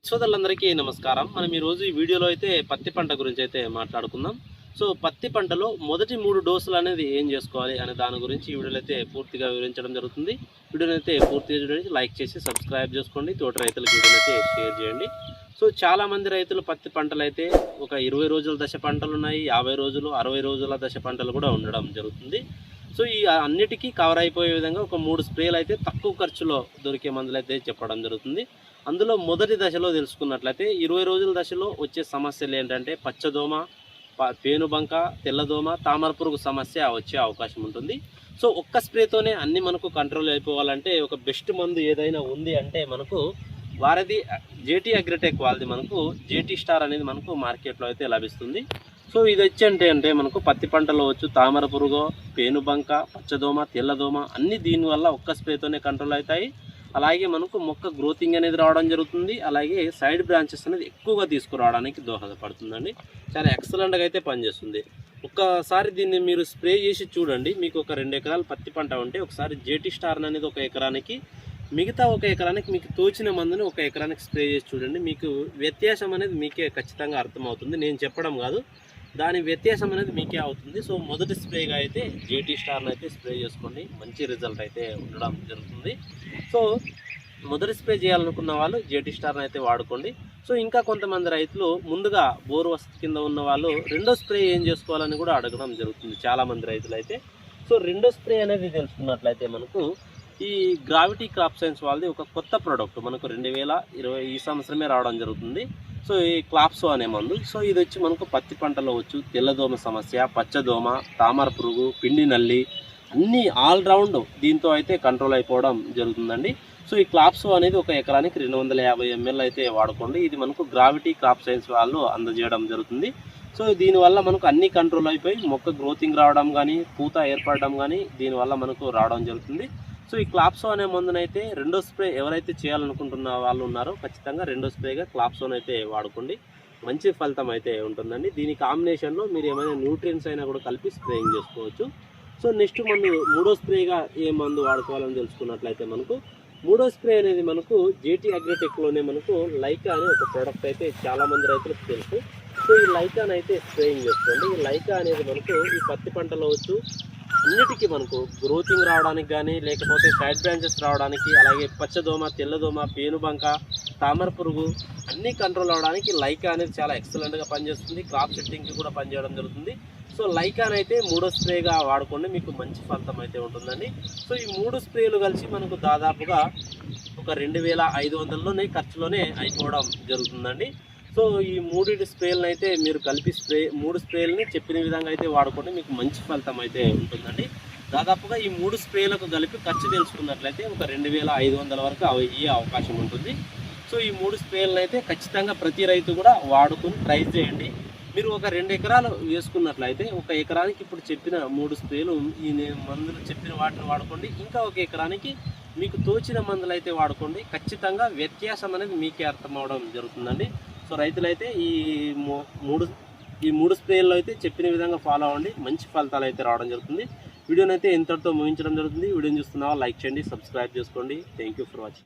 సోదరులందరికీ నమస్కారం. మనం ఈరోజు ఈ వీడియోలో అయితే పత్తి పంట గురించి అయితే మాట్లాడుకుందాం. సో పత్తి పంటలో మొదటి 3 డోసులు అనేది ఏం చేసుకోవాలి అనే దాని గురించి ఈ వీడియోలో అయితే పూర్తిగా వివరించడం జరుగుతుంది. వీడియోని అయితే పూర్తిగా చూడండి, లైక్ చేసి సబ్స్క్రైబ్ చేసుకోండి, తోటి రైతులకు వీడియోని అయితే షేర్ చేయండి. సో చాలామంది రైతులు పత్తి పంటలు అయితే ఒక 20 రోజుల దశ పంటలు ఉన్నాయి, 50 రోజులు 60 రోజుల దశ పంటలు కూడా ఉండడం జరుగుతుంది. సో ఈ అన్నిటికీ కవర్ అయిపోయే విధంగా ఒక 3 స్ప్రేలు అయితే తక్కువ ఖర్చులో దొరికే మందులు అయితే చెప్పడం జరుగుతుంది. అందులో మొదటి దశలో తెలుసుకున్నట్లయితే 20 రోజుల దశలో వచ్చే సమస్యలు ఏంటంటే పచ్చదోమ, పేనుబంక, తెల్లదోమ, తామర పురుగు సమస్య వచ్చే అవకాశం ఉంటుంది. సో ఒక్క స్ప్రేతోనే అన్ని మనకు కంట్రోల్ అయిపోవాలంటే ఒక బెస్ట్ మందు ఏదైనా ఉంది అంటే మనకు వారిది జేటీ అగ్రిటెక్ వాళ్ళది మనకు జేటీ స్టార్ అనేది మనకు మార్కెట్లో అయితే లభిస్తుంది. సో ఇది వచ్చి అంటే మనకు పత్తి పంటలో వచ్చు తామర పురుగు, పేనుబంక, పచ్చదోమ, తెల్లదోమ అన్నీ దీనివల్ల ఒక్క స్ప్రేతోనే కంట్రోల్ అవుతాయి. అలాగే మనకు మొక్క గ్రోతింగ్ అనేది రావడం జరుగుతుంది. అలాగే సైడ్ బ్రాంచెస్ అనేది ఎక్కువగా తీసుకురావడానికి దోహదపడుతుందండి. చాలా ఎక్సలెంట్గా అయితే పనిచేస్తుంది. ఒక్కసారి దీన్ని మీరు స్ప్రే చేసి చూడండి. మీకు ఒక 2 ఎకరాలు పత్తి పంట ఉంటే ఒకసారి జేటీ స్టార్ అనేది ఒక ఎకరానికి, మిగతా ఒక ఎకరానికి మీకు తోచిన మందుని ఒక ఎకరానికి స్ప్రే చేసి చూడండి. మీకు వ్యత్యాసం అనేది మీకే ఖచ్చితంగా అర్థమవుతుంది. నేను చెప్పడం కాదు, దాని వ్యత్యాసం అనేది మీకే అవుతుంది. సో మొదటి స్ప్రేగా అయితే జేటీ స్టార్ని అయితే స్ప్రే చేసుకోండి, మంచి రిజల్ట్ అయితే ఉండడం జరుగుతుంది. సో మొదటి స్ప్రే చేయాలనుకున్న వాళ్ళు జేటీ స్టార్ని అయితే వాడుకోండి. సో ఇంకా కొంతమంది రైతులు ముందుగా బోరు వసతి కింద ఉన్న వాళ్ళు రెండో స్ప్రే ఏం చేసుకోవాలని కూడా అడగడం జరుగుతుంది చాలామంది రైతులు అయితే. సో రెండో స్ప్రే అనేది తెలుసుకున్నట్లయితే మనకు ఈ గ్రావిటీ క్రాప్ సైన్స్ వాళ్ళది ఒక కొత్త ప్రోడక్ట్ మనకు 2020 ఈ సంవత్సరమే రావడం జరుగుతుంది. సో ఈ క్లాప్సో అనే మందు. సో ఇది వచ్చి మనకు పత్తి పంటలో వచ్చు తెల్లదోమ సమస్య, పచ్చదోమ, తామర పురుగు, పిండి నల్లి అన్నీ ఆల్రౌండ్ దీంతో అయితే కంట్రోల్ అయిపోవడం జరుగుతుందండి. సో ఈ క్లాప్సో అనేది ఒక ఎకరానికి 250 ml అయితే వాడుకోండి. ఇది మనకు గ్రావిటీ క్రాప్ సైన్స్ వాళ్ళు అందజేయడం జరుగుతుంది. సో దీనివల్ల మనకు అన్ని కంట్రోల్ అయిపోయి మొక్క గ్రోతింగ్ రావడం కానీ, పూత ఏర్పడడం కానీ దీనివల్ల మనకు రావడం జరుగుతుంది. సో ఈ క్లాప్సో అనే మందునైతే రెండో స్ప్రే ఎవరైతే చేయాలనుకుంటున్న వాళ్ళు ఉన్నారో ఖచ్చితంగా రెండో స్ప్రేగా క్లాప్సోని అయితే వాడుకోండి, మంచి ఫలితం అయితే ఉంటుందండి. దీని కాంబినేషన్లో మీరు ఏమైనా న్యూట్రియన్స్ అయినా కూడా కలిపి స్ప్రేయింగ్ చేసుకోవచ్చు. సో నెక్స్ట్ మందు మూడో స్ప్రేగా ఏ మందు వాడుకోవాలని తెలుసుకున్నట్లయితే మనకు మూడో స్ప్రే అనేది మనకు జేటీ అగ్రిటెక్లోనే మనకు లైకా అనే ఒక ప్రోడక్ట్ అయితే చాలామంది రైతులకు తెలుసు. సో ఈ లైకాని అయితే స్ప్రేయింగ్ చేసుకోండి. ఈ లైకా అనేది మనకు ఈ పత్తి పంటలో వచ్చు అన్నిటికీ మనకు గ్రోతింగ్ రావడానికి కానీ, లేకపోతే సైడ్ బ్రాంచెస్ రావడానికి, అలాగే పచ్చదోమ, తెల్లదోమ, పేనుబంక, తామర పురుగు అన్నీ కంట్రోల్ అవడానికి లైకా అనేది చాలా ఎక్సలెంట్గా పనిచేస్తుంది. క్రాప్ సెట్టింగ్కి కూడా పనిచేయడం జరుగుతుంది. సో లైకాని అయితే మూడో స్ప్రేగా వాడుకోండి, మీకు మంచి ఫలితం అయితే ఉంటుందండి. సో ఈ 3 స్ప్రేలు కలిసి మనకు దాదాపుగా ఒక 2500లోనే ఖర్చులోనే అయిపోవడం జరుగుతుందండి. సో ఈ 3 స్ప్రేలను అయితే మీరు కలిపి 3 స్ప్రేలని చెప్పిన విధంగా అయితే వాడుకోండి, మీకు మంచి ఫలితం అయితే ఉంటుందండి. దాదాపుగా ఈ 3 స్ప్రేలకు కలిపి ఖర్చు తెలుసుకున్నట్లయితే ఒక 2500 వరకు అయ్యే అవకాశం ఉంటుంది. సో ఈ 3 స్ప్రేలను అయితే ఖచ్చితంగా ప్రతి రైతు కూడా వాడుకొని ట్రై చేయండి. మీరు ఒక 2 ఎకరాలు వేసుకున్నట్లయితే ఒక ఎకరానికి ఇప్పుడు చెప్పిన 3 స్ప్రేలు ఈ మందులు చెప్పిన వాటిని వాడుకోండి. ఇంకా ఒక ఎకరానికి మీకు తోచిన మందులు అయితే వాడుకోండి. ఖచ్చితంగా వ్యత్యాసం అనేది మీకే అర్థం అవడం జరుగుతుందండి. సో రైతులైతే ఈ 3 స్ప్రేల్లో అయితే చెప్పిన విధంగా ఫాలో అవ్వండి, మంచి ఫలితాలు అయితే రావడం జరుగుతుంది. వీడియోని అయితే ఇంతటితో ముగించడం జరుగుతుంది. వీడియోని చూస్తున్నావా లైక్ చేయండి, సబ్స్క్రైబ్ చేసుకోండి. Thank you for watching.